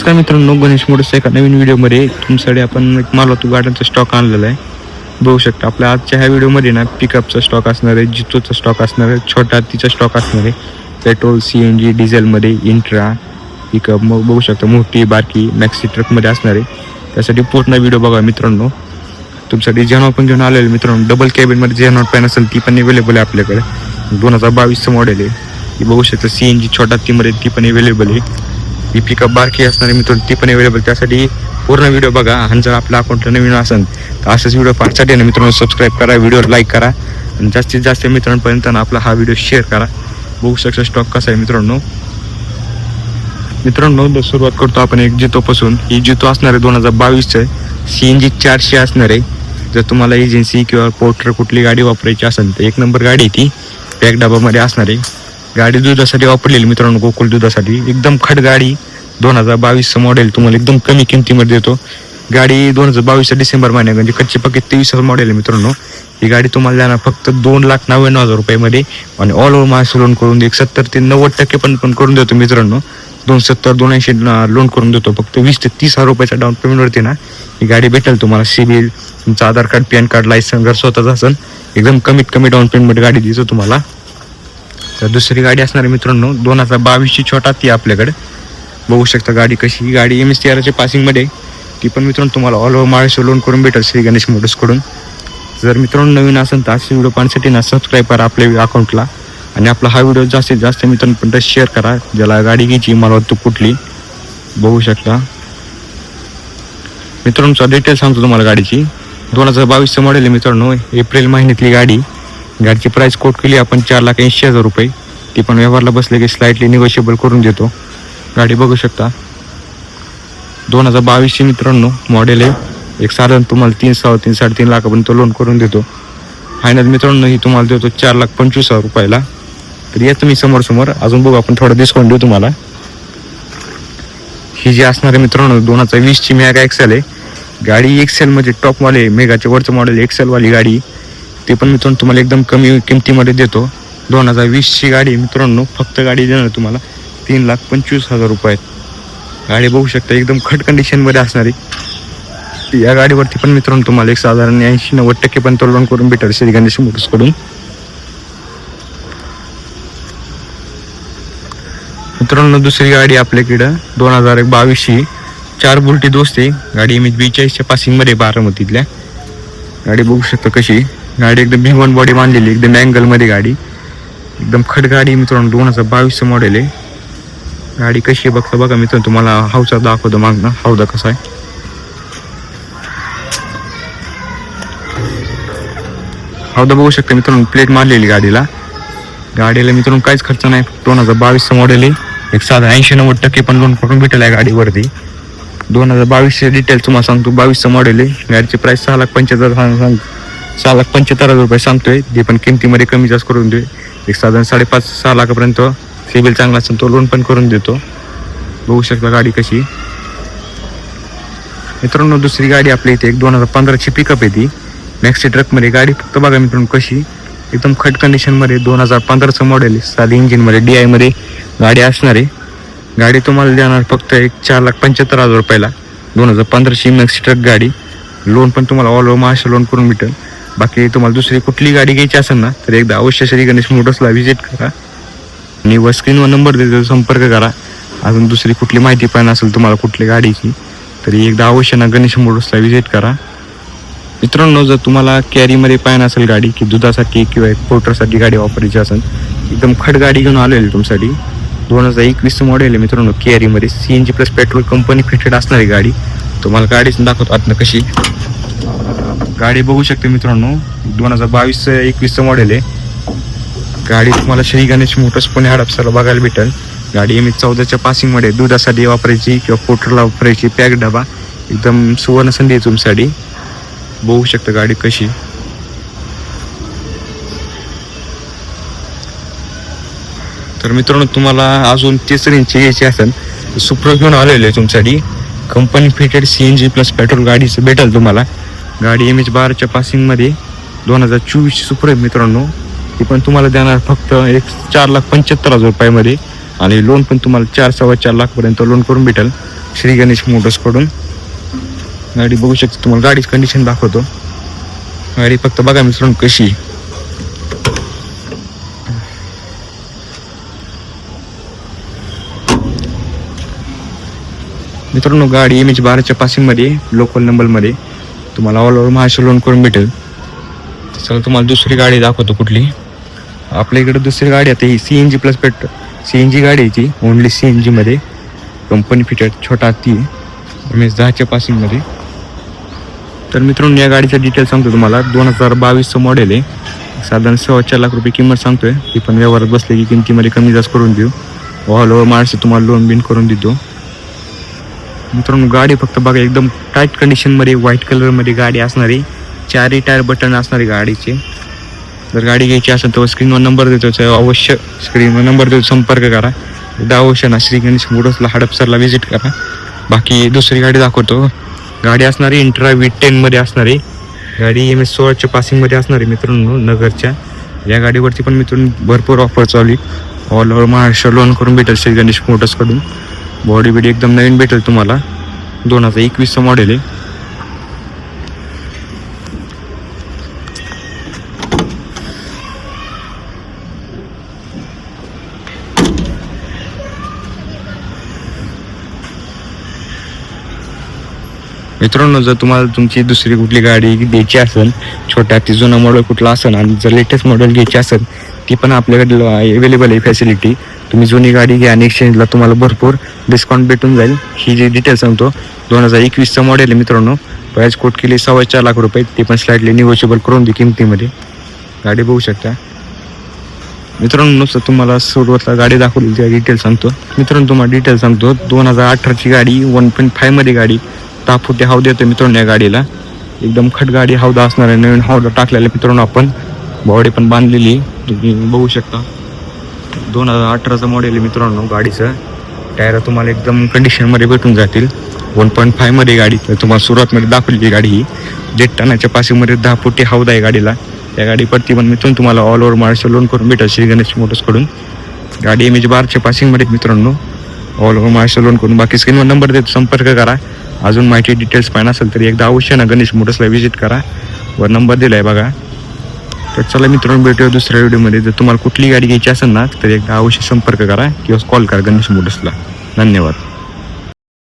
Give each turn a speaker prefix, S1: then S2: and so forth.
S1: नमस्कार मित्रांनो, गणेश मोटर्सच्या एका नवीन व्हिडिओमध्ये तुमच्याकडे आपण एक मारुती गाड्यांचा स्टॉक आणलेला आहे. बघू शकता आपल्या आजच्या ह्या व्हिडिओमध्ये ना पिकअपचा स्टॉक असणार आहे, जितोचा स्टॉक असणार आहे, छोटा हत्तीचा स्टॉक असणार आहे, पेट्रोल CNG डिझेलमध्ये, इंट्रा पिकअप, मग बघू शकता मोठी बारकी मॅक्सी ट्रकमध्ये असणार आहे. त्यासाठी पूर्ण व्हिडिओ बघा मित्रांनो. तुमच्यासाठी जेव्हा पण घेऊन आलेलं मित्रांनो, डबल कॅबिनमध्ये जे नॉट पॅन असेल ती पण अवेलेबल आहे आपल्याकडे. 2022चं मॉडेल आहे. ती बघू शकता CNG छोटा हत्तीमध्ये ती पण अवेलेबल आहे. ही पिकअप बारकी असणारी मित्रांनो ती पण अवेलेबल. त्यासाठी पूर्ण व्हिडिओ बघा आणि जर आपल्या अकाउंटला नवीन असेल तर असाच व्हिडिओ पाहण्यासाठी ना मित्रांनो सबस्क्राईब करा, व्हिडिओ लाईक करा आणि जास्तीत जास्त मित्रांपर्यंत आपला हा व्हिडिओ शेअर करा. बघू शकता स्टॉक कसा आहे मित्रांनो. सुरुवात करतो आपण एक जितोपासून. ही जितो असणार आहे 2022चं CNG 400 असणार आहे. जर तुम्हाला एजन्सी किंवा पोर्टर कुठली गाडी वापरायची असेल तर एक नंबर गाडी ती पॅक डबामध्ये असणार आहे. गाडी दुधासाठी वापरलेली मित्रांनो, गोकुळ दुधासाठी. एकदम खड गाडी, 2022चं मॉडेल तुम्हाला एकदम कमी किमतीमध्ये देतो. गाडी 2022 डिसेंबर महिन्यात म्हणजे कच्ची पक्की 23 मॉडेल आहे मित्रांनो. ही गाडी तुम्हाला देणार फक्त 2,99,000 रुपयामध्ये आणि ऑल ओव्हर महाराष्ट्र लोन करून 70 ते 90% पण करून देतो मित्रांनो. 270-280 लोन करून देतो. फक्त 20 ते 30,000 रुपयाच्या डाऊन पेमेंटवरती ना ही गाडी भेटेल तुम्हाला. सिबिल, तुमचं आधार कार्ड, पॅन कार्ड, लायसन जर स्वतःच असेल एकदम कमीत कमी डाऊन पेमेंटमध्ये गाडी देतो तुम्हाला. तर दुसरी गाडी असणार आहे मित्रांनो 2022ची छोटा ती आपल्याकडे. बघू शकता गाडी कशी. गाडी MSTRच्या पासिंगमध्ये. ती पण मित्रांनो तुम्हाला ऑल ओव्हर महाराष्ट्र लोन करून भेटेल श्री गणेश मोटर्सकडून. जर मित्रांनो नवीन असेल तर असे व्हिडिओ पाहण्यासाठी ना सबस्क्राईब करा आपल्या अकाउंटला आणि आपला हा व्हिडिओ जास्तीत जास्त मित्रांपर्यंत शेअर करा ज्याला गाडी घ्यायची मला वाटतं कुठली. बघू शकता मित्रांनो डिटेल सांगतो तुम्हाला गाडीची. 2022चं मॉडेल आहे मित्रांनो. एप्रिल महिन्यातली गाडी. गाडीची प्राइस कोट केली आपण 4,80,000 रुपये. ती पण व्यवहारला बसले की स्लाइटली निगोशिएबल करून देतो. गाडी बघू शकता 2022ची मित्रांनो मॉडेल आहे. एक साधारण तुम्हाला 3-3.5 लाखापर्यंत लोन करून देतो. फायनल मित्रांनो ही तुम्हाला देतो 4,25,000 रुपयाला. तर या तुम्ही समोर अजून बघू आपण थोडा डिस्काउंट देऊ तुम्हाला. ही जी असणार आहे मित्रांनो 2020ची मेगा एक्सेल आहे गाडी. एक्सेल म्हणजे टॉपवाले मेगाच्या वरचं मॉडेल एक्सेलवाली गाडी. ते पण मित्रांनो तुम्हाला एकदम कमी किमतीमध्ये देतो. 2020ची गाडी मित्रांनो. फक्त गाडी देणार तुम्हाला 3,25,000 रुपयात. गाडी बघू शकता एकदम खट कंडिशनमध्ये असणारी. या गाडीवरती पण मित्रांनो तुम्हाला एक साधारण 80-90% पण लोन करून भेटेल श्री गणेश मोटर्सकडून. मित्रांनो दुसरी गाडी आपल्याकडं 2022ची 4 बुलटी दोस्त आहे गाडी. MH42च्या पासिंगमध्ये बारामतीतल्या. गाडी बघू शकता कशी. गाडी एकदम भिवण बॉडी बांधलेली, एकदम अँगलमध्ये गाडी. एकदम खड गाडी मित्रांनो 2022चं मॉडेल आहे. गाडी कशी आहे बघा मित्रांनो. तुम्हाला हौसा दाखवतो मागणं हौदा कसा आहे. हौदा बघू शकता मित्रांनो. प्लेट मारलेली गाडीला मित्रांनो काहीच खर्च नाही. 2022चं मॉडेल आहे. एक साधा 80-90% पण लोन करून भेटेल आहे गाडीवरती. 2022चे डिटेल तुम्हाला सांगतो. 22चं मॉडेल आहे. गाडीची प्राइस 6,75,000 रुपये सांगतोय. ते पण किमतीमध्ये कमी जास्त करून देऊ. एक साधारण 5.5-6 लाखापर्यंत सिबिल चांगला असेल तो लोन पण करून देतो. बघू शकता गाडी कशी. मित्रांनो दुसरी गाडी आपल्या इथे एक 2015ची पिकअप आहे ती मॅक्सी ट्रकमध्ये. गाडी फक्त बघा मित्रांनो कशी. एकदम खट कंडिशनमध्ये 2015चं मॉडेल. साधी इंजिनमध्ये DI मध्ये गाडी असणार आहे. गाडी तुम्हाला देणार फक्त एक 4,75,000 रुपयाला. 2015ची मॅक्सी ट्रक गाडी. लोन पण तुम्हाला ऑल ओव्हर महाराष्ट्र लोन करून भेटेल. बाकी तुम्हाला दुसरी कुठली गाडी घ्यायची असेल ना तर एकदा अवश्य श्री गणेश मोटर्सला व्हिजिट करा आणि वर स्क्रीनवर नंबर देतो संपर्क करा. अजून दुसरी कुठली माहिती पण असेल तुम्हाला कुठली गाडीची तरी एकदा अवश्य ना गणेश मोटर्सला व्हिजिट करा. मित्रांनो जर तुम्हाला कॅरीमध्ये पाहिजे असेल गाडी की दुधासाठी किंवा एक पोर्टरसाठी गाडी वापरायची असेल एकदम खड गाडी घेऊन आलेली तुमच्यासाठी. 2021चं मॉडेल आहे मित्रांनो. कॅरीमध्ये CNG plus petrol company fitted असणारी गाडी. तुम्हाला गाडीच दाखवतो आतनं कशी. गाडी बघू शकते मित्रांनो 2022-21चं मॉडेल आहे. गाडी तुम्हाला श्री गणेश मोटर्स पुणे हडपसरला बघायला भेटेल. गाडी MH14च्या पासिंगमध्ये. दुधासाठी वापरायची किंवा पोर्टरला वापरायची पॅक डबा एकदम सुवर्ण संधी आहे तुमच्यासाठी. बघू शकता गाडी कशी. तर मित्रांनो तुम्हाला अजून 30 इंची घ्यायची असेल सुप्रो घेऊन आलेली आहे तुमच्यासाठी. Company fitted CNG plus petrol गाडीचं भेटेल तुम्हाला. गाडी MH12च्या पासिंगमध्ये 2024 सुप्रो आहे मित्रांनो. ती पण तुम्हाला देणार फक्त एक 4,75,000 रुपयामध्ये. आणि लोन पण तुम्हाला 4-4.25 लाखपर्यंत लोन करून भेटेल श्री गणेश मोटर्सकडून. गाडी बघू शकता, तुम्हाला गाडीची कंडिशन दाखवतो. गाडी फक्त बघा मित्रांनो कशी. मित्रांनो गाडी MH12च्या पासिंगमध्ये लोकल नंबरमध्ये तुम्हाला ऑल ओव्हर महाराष्ट्र लोन करून भेटेल. चला तुम्हाला दुसरी गाडी दाखवतो कुठली. आपल्या इकडे दुसरी गाडी आता ही CNG प्लस पेट्रोल CNG गाडी आहे ती, ओनली CNG मध्ये कंपनी फिटेड छोटा ती MH10च्या पासिंगमध्ये. तर मित्रांनो या गाडीचा डिटेल सांगतो तुम्हाला. 2022चं मॉडेल आहे. साधारण 4.25 लाख रुपये किंमत सांगतोय. ती पण व्यवहारात बसले की किमतीमध्ये कमी जास्त करून देऊ. ऑल ओव्हर महाराष्ट्र तुम्हाला लोन बिन करून देतो. मित्रांनो गाडी फक्त बघा एकदम टाईट कंडिशनमध्ये व्हाईट कलरमध्ये गाडी असणारी, 4 टायर बटन असणारी गाडीचे. जर गाडी घ्यायची असेल तर स्क्रीनवर नंबर देतो, अवश्य स्क्रीनवर नंबर देतो, संपर्क करा. एकदा अवश्य ना श्री गणेश मोटर्सला हडपसरला व्हिजिट करा. बाकी दुसरी गाडी दाखवतो. गाडी असणारी इंट्रा V10 मध्ये असणारी गाडी MH16च्या पासिंगमध्ये असणारी मित्रांनो नगरच्या. या गाडीवरती पण मित्रांनो भरपूर ऑफर चालू आहे. ऑल ओव्हर महाराष्ट्र लोन करून भेटेल श्री गणेश मोटर्सकडून. बॉडी बिडी एकदम नवीन भेटेल तुम्हाला. 2021चं मॉडेल आहे. मित्रांनो जर तुम्हाला तुमची दुसरी कुठली गाडी द्यायची असेल, छोट्या ती जुना मॉडेल कुठला असेल आणि जर लेटेस्ट मॉडेल घ्यायची असेल ती पण आपल्याकडे अवेलेबल आहे फॅसिलिटी. तुम्ही जुनी गाडी घ्या आणि एक्सचेंजला तुम्हाला भरपूर डिस्काउंट भेटून जाईल. ही जी डिटेल सांगतो 2021चं मॉडेल आहे मित्रांनो. प्राईस कोट केली 4.25 लाख रुपये. ती पण स्लाइटली निगोशिएबल करून दे किमतीमध्ये. गाडी बघू शकता मित्रांनो. नुसतं तुम्हाला सुरुवातीला गाडी दाखवली त्या डिटेल सांगतो. मित्रांनो तुम्हाला डिटेल सांगतो. 2018ची गाडी 1.5 मध्ये गाडी 10 फुटी हौदा येतो मित्रांनो. या गाडीला एकदम खट गाडी हौदा असणार आहे. नवीन हौदा टाकलेला मित्रांनो आपण. बॉडी पण बांधलेली तुम्ही बघू शकता. 2018चं मॉडेल आहे मित्रांनो. गाडीचं टायर तुम्हाला एकदम कंडिशनमध्ये भेटून जातील. 1.5 मध्ये गाडी तुम्हाला सुरुवातमध्ये दाखवली गाडी ही 1.5 टनाच्या पासिंगमध्ये 10 फुटी हौदा आहे गाडीला. त्या गाडीवरती पण मित्रांनो तुम्हाला ऑल ओव्हर महाराष्ट्र लोन करून भेटेल श्री गणेश मोटर्सकडून. गाडी MH12च्या पासिंगमध्ये मित्रांनो ऑल ओव्हर महाराष्ट्र लोन करून. बाकी स्क्रीनवर नंबर देतो, संपर्क करा. अजून माहिती डिटेल्स पाहिजे असेल तर एकदा अवश्य ना गणेश मोटर्सला व्हिजिट करा. वर नंबर दिला आहे बघा. तर चला मित्रांनो भेटूया दुसऱ्या व्हिडिओमध्ये. जर तुम्हाला कुठली गाडी घ्यायची असेल ना तर एकदा अवश्य संपर्क करा किंवा कॉल करा गणेश मोटर्सला. धन्यवाद.